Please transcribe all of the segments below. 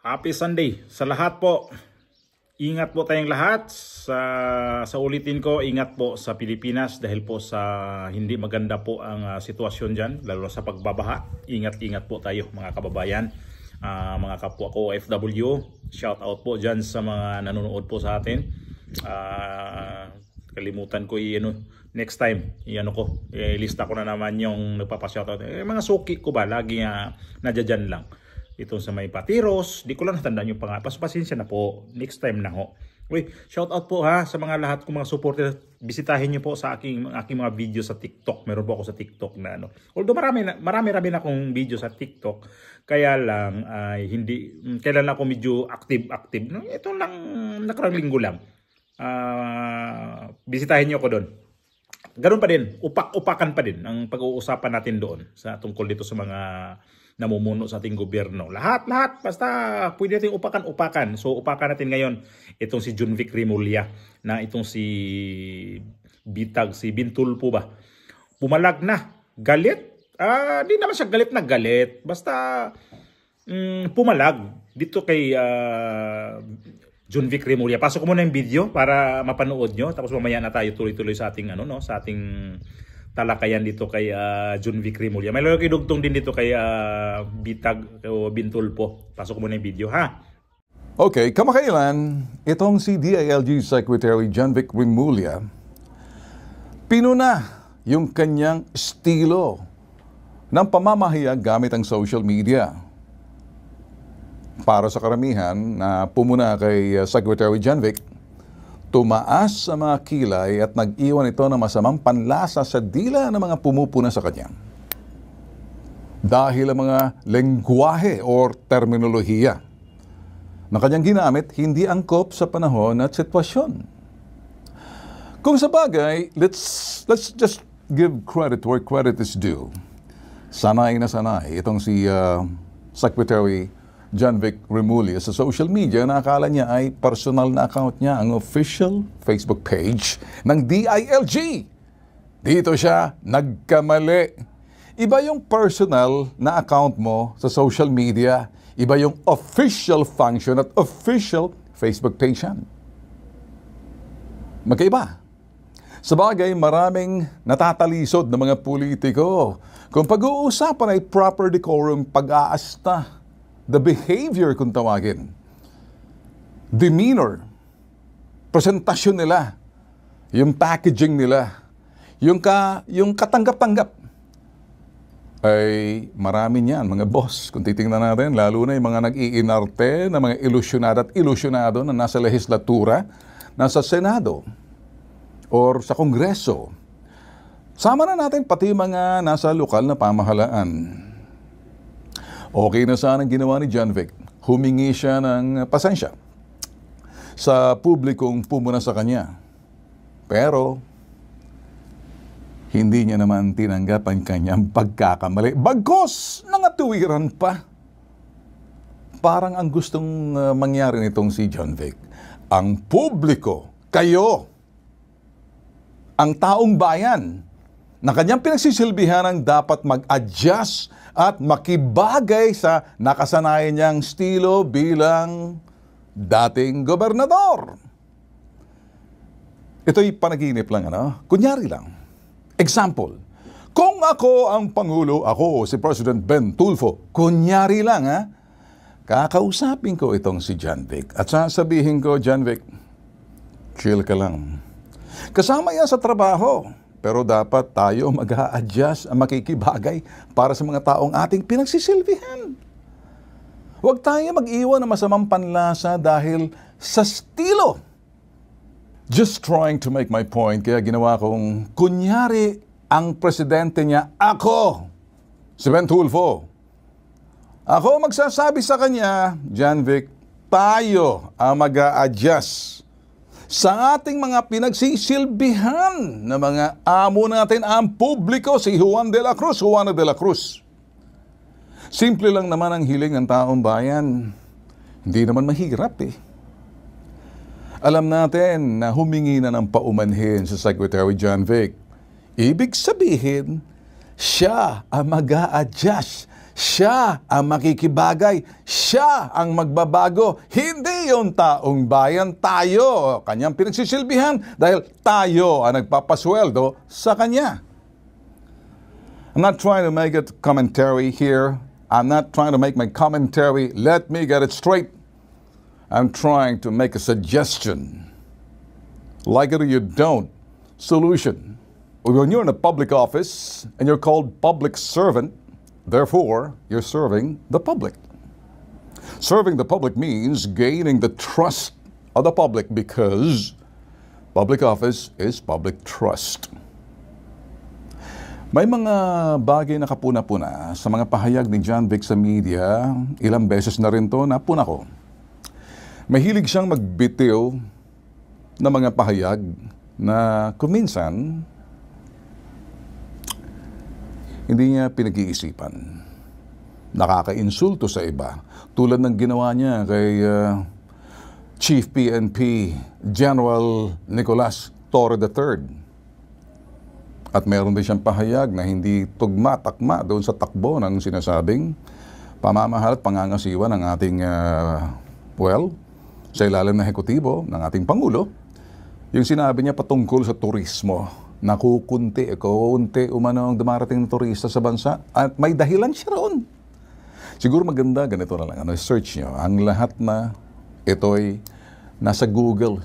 Happy Sunday sa lahat po. Ingat po tayong lahat. Sa ulitin ko, ingat po sa Pilipinas dahil po sa hindi maganda po ang sitwasyon dyan, lalo sa pagbabaha. Ingat-ingat po tayo mga kababayan, mga kapwa ko OFW. Shout out po dyan sa mga nanonood po sa atin. Kalimutan ko next time ilista ko na naman yung nagpapa-shoutout. Mga suki ko ba lagi nadyan lang. Itong sa may Patiros, di ko lang natandaan yung pangalan. Pasensya na po. Next time na ho. Uy, shout out po sa mga lahat kong mga supporter. Bisitahin niyo po sa aking mga video sa TikTok. Meron po ako sa TikTok na Although marami na akong video sa TikTok. Kaya lang kailan lang ako medyo active. Ito lang nakarang linggo lang. Bisitahin niyo ako doon. Ganun pa din, upak-upakan pa din ang pag-uusapan natin doon sa tungkol dito sa mga namumuno sa ating gobyerno. Lahat, basta pwede natin upakan. So upakan natin ngayon itong si Junvic Remulla na itong si Bintulpo ba. Pumalag na, galit. Di naman siya galit na galit. Basta pumalag dito kay Junvic Remulla. Pasok ko muna yung video para mapanood nyo. Tapos mamaya na tayo tuloy-tuloy sa ating sa ating talakayan dito kay Junvic Remulla. May lalo dugtong din dito kay Bitag o Bintulpo. Pasok ko muna yung video Okay, kamakailan itong si DILG Secretary Junvic Remulla pinuna yung kanyang estilo ng pamamahayag gamit ang social media. Para sa karamihan na pumuna kay Secretary Junvic, tumaas sa mga kilay at nag-iwan ito ng masamang panlasa sa dila ng mga pumupuna sa kanya. Dahil ang mga lengguwahe o terminolohiya na kanyang ginamit hindi angkop sa panahon at sitwasyon. Kung sa bagay, let's just give credit where credit is due. Sanay na sanay itong si Secretary Junvic Remulla sa social media na akala niya ay personal na account niya, ang official Facebook page ng DILG. Dito siya nagkamali. Iba yung personal na account mo sa social media, iba yung official function at official Facebook page yan. Magkaiba. Sabagay, maraming natatalisod na mga politiko. Kung pag-uusapan ay proper decorum, pag-aasta, the behavior kung tawagin, demeanor, presentasyon nila, yung packaging nila, yung katanggap-tanggap, ay marami niyan, mga boss. Kung titingnan natin, lalo na yung mga nag-iinarte, na mga ilusyonado at ilusyonado na nasa legislatura, nasa Senado, or sa Kongreso. Sama na natin pati mga nasa lokal na pamahalaan. Okay na sana ang ginawa ni Junvic. Humingi siya ng pasensya sa publikong pumuna sa kanya. Pero, hindi niya naman tinanggap ang kanyang pagkakamali. Bagkos, nangatuwiran pa. Parang ang gustong mangyari nitong si Junvic. Ang publiko, kayo, ang taong bayan, na kanyang pinagsisilbihan ang dapat mag-adjust at makibagay sa nakasanayan niyang estilo bilang dating gobernador. Ito'y panaginip lang, kunyari lang. Example, kung ako ang Pangulo, ako si President Ben Tulfo, kunyari lang, kakausapin ko itong si Junvic at sasabihin ko, Junvic, chill ka lang. Kasama yan sa trabaho. Pero dapat tayo mag-a-adjust ang makikibagay para sa mga taong ating pinagsisilbihan. Huwag tayo mag-iwan ng masamang panlasa dahil sa estilo. Just trying to make my point, kaya ginawa kong kunyari ang presidente niya, ako, si Ben Tulfo. Ako magsasabi sa kanya, Junvic, tayo ang mag-a-adjust sa ating mga pinagsisilbihan na mga amo natin ang publiko, si Juana de la Cruz. Simple lang naman ang hiling ng taong bayan. Hindi naman mahirap Alam natin na humingi na ng paumanhin sa Secretary Junvic. Ibig sabihin, siya ang mag-a-adjust Siya ang makikibagay. Siya ang magbabago. Hindi yung taong bayan, tayo. Kanyang pinagsisilbihan dahil tayo ang nagpapasweldo sa kanya. I'm not trying to make it commentary here. I'm not trying to make my commentary. Let me get it straight. I'm trying to make a suggestion. Like it or you don't. Solution. When you're in a public office and you're called public servant, therefore, you're serving the public. Serving the public means gaining the trust of the public because public office is public trust. May mga bagay na kapuna-puna sa mga pahayag ni John Vic sa media, ilang beses na rin to napuna ko. Mahilig siyang magbitiw ng mga pahayag na kuminsan hindi niya pinag-iisipan. Nakaka-insulto sa iba. Tulad ng ginawa niya kay Chief PNP General Nicolas Torre III. At meron din siyang pahayag na hindi tugma-takma doon sa takbo ng sinasabing pamamahal at pangangasiwa ng ating, sa ilalim na ehekutibo ng ating Pangulo. Yung sinabi niya patungkol sa turismo. Nakukunti umano ang dumarating na turista sa bansa at may dahilan siya roon. Siguro maganda ganito na lang. Search nyo. Ang lahat na ito'y nasa Google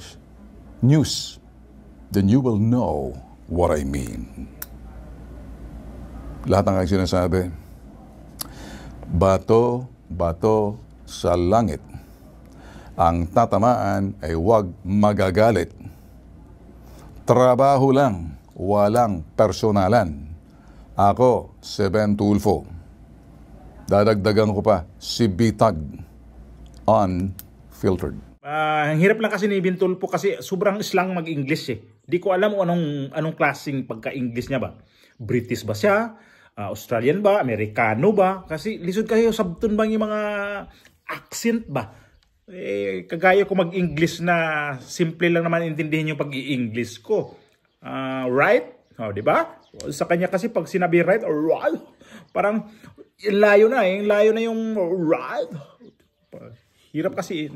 News. Then you will know what I mean. Lahat ng aking sinasabi, bato sa langit. Ang tatamaan ay huwag magagalit. Trabaho lang, walang personalan. Ako, si Ben Tulfo. Dadagdagan ko pa, si Bitag. Unfiltered. Ang hirap lang kasi ni Ben Tulfo kasi sobrang slang mag-English eh. Di ko alam kung anong klaseng pagka-English niya ba. British ba siya? Australian ba? Amerikano ba? Kasi lisod kayo sabton bang yung mga accent ba? Kagaya ko mag-English na simple lang naman intindihin yung pag-i-English ko. Right? Di ba? Sa kanya kasi pag sinabi right or right, parang layo na yung right. Hirap kasi.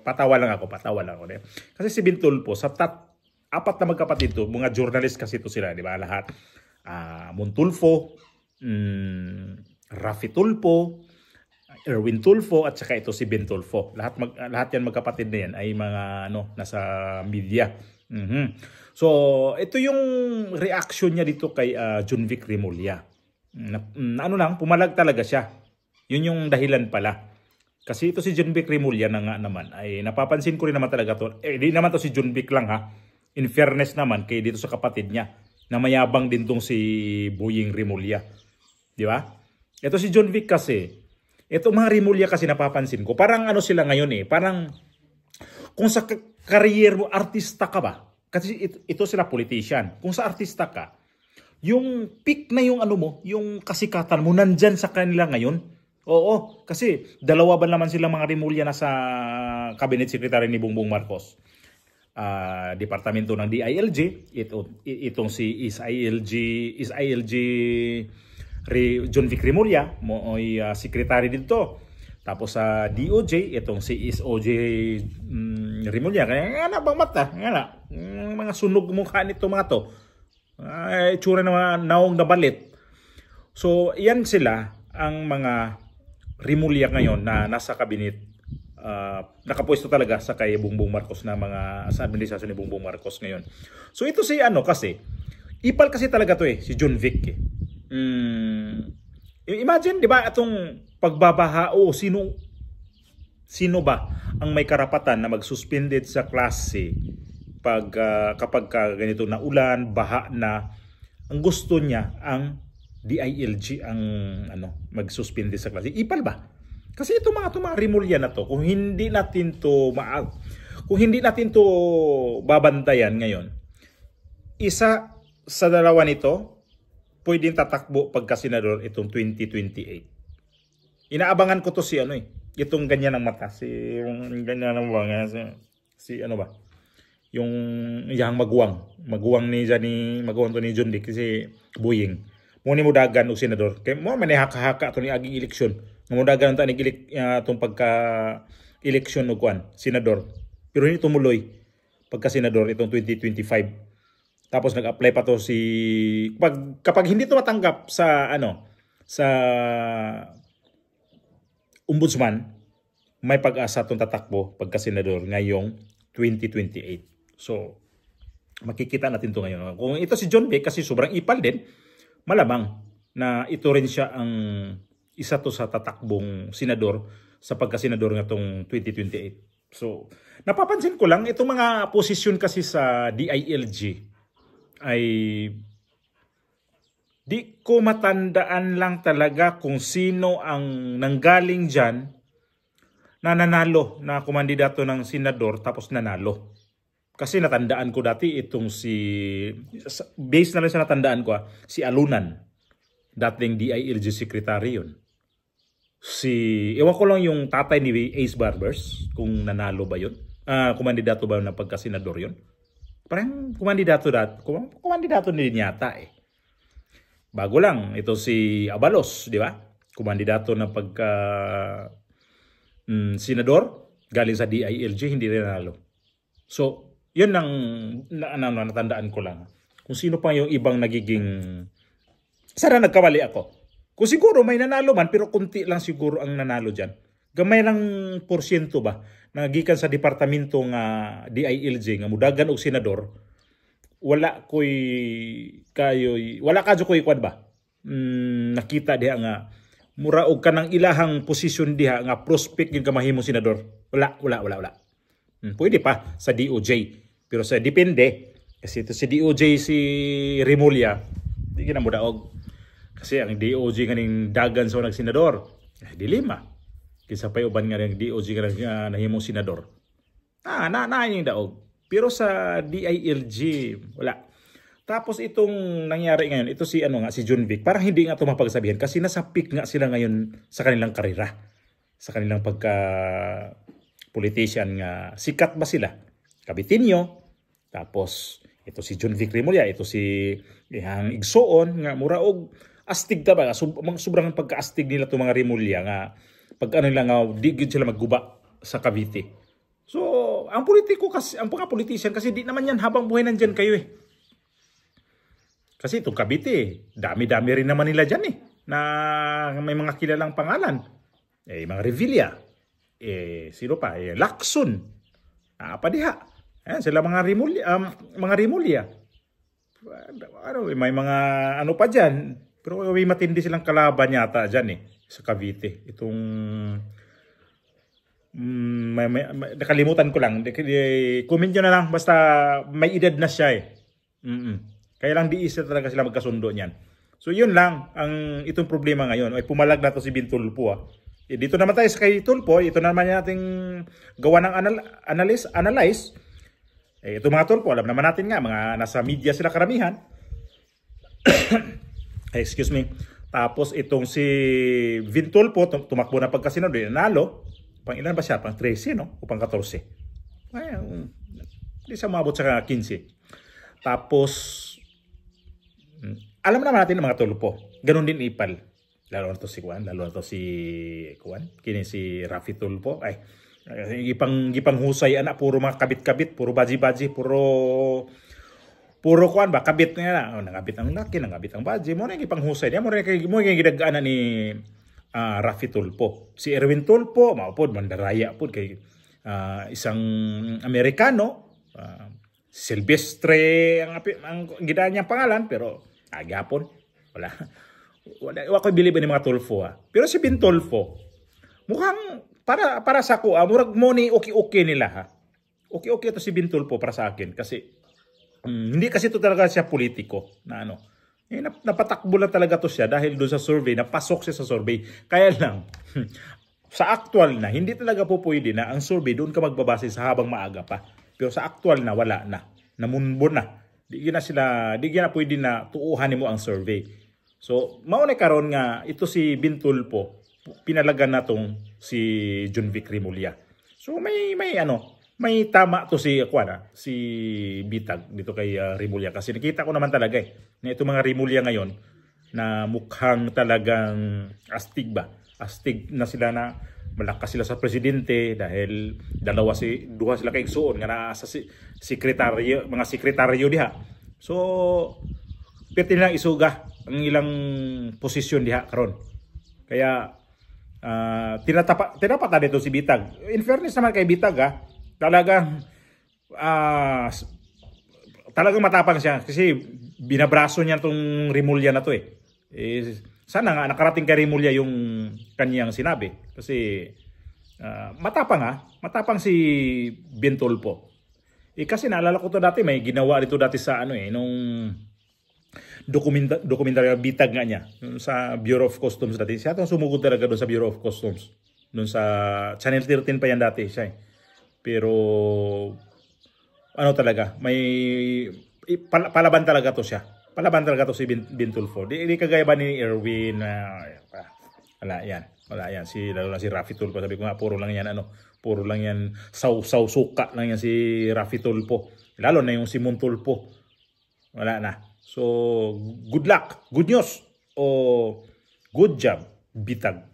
Patawa lang ako. Kasi si Ben Tulfo, sa apat na magkapatid to, mga journalist kasi to sila, di ba? Lahat. Montulfo, Rafi Tulfo, Erwin Tulfo, at saka ito si Ben Tulfo. Lahat yan magkapatid na yan ay mga nasa media. So, ito yung reaction niya dito kay John Vic Remulla. Pumalag talaga siya. Yun yung dahilan pala. Kasi ito si John Vic Remulla na nga naman, ay napapansin ko rin naman talaga to. Di naman to si John Vic lang ha. In fairness naman, kay dito sa kapatid niya, na mayabang din tong si Boying Remulla. Di ba? Ito si John Vic kasi, ito mga Remulla kasi napapansin ko, parang sila ngayon parang kung sa career mo, artista ka ba? Kasi ito sila politician. Kung sa artista ka, yung peak na yung yung kasikatan mo, nandyan sa kanila ngayon. Oo, kasi dalawa ba naman silang mga Remulla na sa cabinet secretary ni Bongbong Marcos. Departamento ng DILG, itong si SILG John Vic Remulla ay secretary dito. Tapos sa DOJ, itong si SOJ Remulla. Kaya nga bang mata? Mga sunog mukha nito mga to. Itsura ng mga naong nabalit. So, yan sila ang mga Remulla ngayon na nasa kabinet. Nakapwesto talaga sa kay Bongbong Marcos na mga sa administrasyon ni Bongbong Marcos ngayon. So ito si kasi ipal kasi talaga to si John Vic. Imagine, di ba, itong pagbabaha sino ba ang may karapatan na mag-suspended sa klase kapag ganito na ulan, baha na, ang gusto niya ang DILG ang mag-suspend sa klase. Ipal ba? Kasi ito mga Remulla na to, kung hindi natin to babantayan ngayon, isa sa dalawa nito pwedeng tatakbo pagka senador itong 2028. Inaabangan ko to si itong ganyan ng mata, yung ganyan ng mga si yung yang maguwang to ni John Vic kasi Boying. mo ni mudagan og senador. Kay mo man haka-haka to ni aging eleksyon. Mudagan ta ni tong pagka eleksyon og kuan, senador. Pero hindi tumuloy pagka senador itong 2025. Tapos nag-apply pa to kapag hindi to matanggap sa sa ombudsman, may pag-asa tong tatakbo pagka senador ngayong 2028. So makikita natin to ngayon. Kung ito si John Vic kasi sobrang ipal din, malamang na ito rin siya ang isa to sa tatakbong senador sa pagka-senador nga tong 2028. So, napapansin ko lang, itong mga posisyon kasi sa DILG ay di ko matandaan lang talaga kung sino ang nanggaling dyan na nanalo na kumandidato ng senador tapos nanalo. Kasi natandaan ko dati itong based na lang sa natandaan ko, si Alunan, dating DILG secretary yun. Ewan ko lang yung tatay ni Ace Barbers, kung nanalo ba yun. Kumandidato ba na pagka-senador yun? Parang kumandidato din yata eh. Bago lang, ito si Abalos, di ba? Kumandidato na pagka-senador, galing sa DILG, hindi rin nanalo. So, yun ang natandaan ko lang. Kung sino pa yung ibang nagiging... Sana nagkamali ako. Kung siguro may nanalo man, pero kunti lang siguro ang nanalo dyan. Gamay lang porsyento ba, nagikan sa departamento nga DILG, nga mudagan og senador, wala kadyo ko'y kwan ba? Nakita diha nga, mura og kanang ilahang posisyon diha nga prospect yung kamahimo senador. Wala. Pwede pa sa DOJ. Pero sa depende, kasi ito si DOJ si Remulla, di ka na mudaog. Kasi ang DOJ kaning dagan sa nagsenador, dilema. Kisa pa uban nga ng DOJ nga nahimong senador. Na yung daog. Pero sa DILG, wala. Tapos itong nangyari ngayon, ito si John Vic, parang hindi nga ito mapagsabihin kasi nasa peak nga sila ngayon sa kanilang karera. Sa kanilang pagka-politician nga sikat ba sila? Kabitinyo. Tapos ito si John Vic Remulla, ito si Ihang Igsoon nga muraog astig ta ba, sobrang pagkaastig nila itong mga Remulla nga pag di gid sila magguba sa Cavite. So, ang mga politician kasi di naman yan habang buhay nandyan kayo eh. Kasi itong Cavite, dami-dami rin naman nila dyan eh, na may mga kilalang pangalan. Mga Revilla, sino pa, Lacson, Padiha. Sila mga Remulla. May mga pa dyan. Pero may matindi silang kalaban yata dyan eh, sa Cavite. Itong, nakalimutan ko lang. Comment nyo na lang, basta may edad na siya eh. Kaya lang di isa talaga sila magkasundo niyan. So yun lang, itong problema ngayon. Ay pumalag na to si Bintulpo. Dito naman tayo sa kay Tulpo, ito naman nating gawa ng analyze. Ito mga Tulpo, alam naman natin nga, mga nasa media sila karamihan. Excuse me. Tapos itong si Vintulpo, tumakbo na pagkasenador, nanalo. Pang ilan ba siya? Pang 13, no? O pang 14? Hindi siya maabot sa 15. Tapos, alam naman natin ng mga Tulpo. Ganon din ipal. Lalo na to si Kini si Rafi Tulpo. Gipang husay, puro mga kabit-kabit, puro baji-baji, puro kuan ba kabit nga nangabit ang laki, nangabit ang baji mo na ipanghusay niya, mo yung gidagana ni Rafi Tulpo. Si Erwin Tulpo maupod mandaraya pud kay isang Amerikano, Silvestre ang gidaan niyang pangalan, pero agapon wala ko believe ni mga Tulfo Pero si Bintulfo mukhang para sa ko murag mo ni okay nila Okay ito si Bintulfo para sa akin kasi hindi kasi ito talaga siya politiko na napatakbo lang talaga to siya dahil doon sa survey, napasok siya sa survey. Kaya lang, sa actual na, hindi talaga po pwede na ang survey doon ka magbabase sa habang maaga pa. Pero sa actual na, wala na. Namunbo na. Di na pwede na tuuhanin mo ang survey. So, mauna karon nga, ito si Bintulpo, pinalagan na tong si John Vic Remulla. So, may tama to si Bitag dito kay Remulla kasi nakita ko naman talaga na itong mga Remulla ngayon na mukhang talagang astig ba? Astig na sila na malakas sila sa presidente dahil duha sila kay igsuon nga naa sa sekretaryo, mga sekretaryo diha. So pwede nilang isuga ang ilang posisyon diha karon. Kaya tinapat na dito si Bitag. In fairness naman kay Bitag talagang matapang siya kasi binabraso niya tong Rimulya na to eh. Sana nga nakarating kay Rimulya yung kanyang sinabi kasi matapang si Bentulfo. Kasi naalala ko to dati, may ginawa dito dati sa nung dokumentaryo Bitag nga niya sa Bureau of Customs dati. Siya itong sumugod talaga doon sa Bureau of Customs. Doon sa Channel 13 pa yan dati siya. Pero talaga, may palaban talaga to siya. Palaban talaga to si Bentulfo. Di kagaya ba ni Erwin? Wala yan. Lalo na si Raffy Tulfo. Sabi ko nga, puro lang yan, saw suka lang yan si Raffy Tulfo. Lalo na yung si Montulfo. Wala na. So, good luck, good news, o good job, Bitag.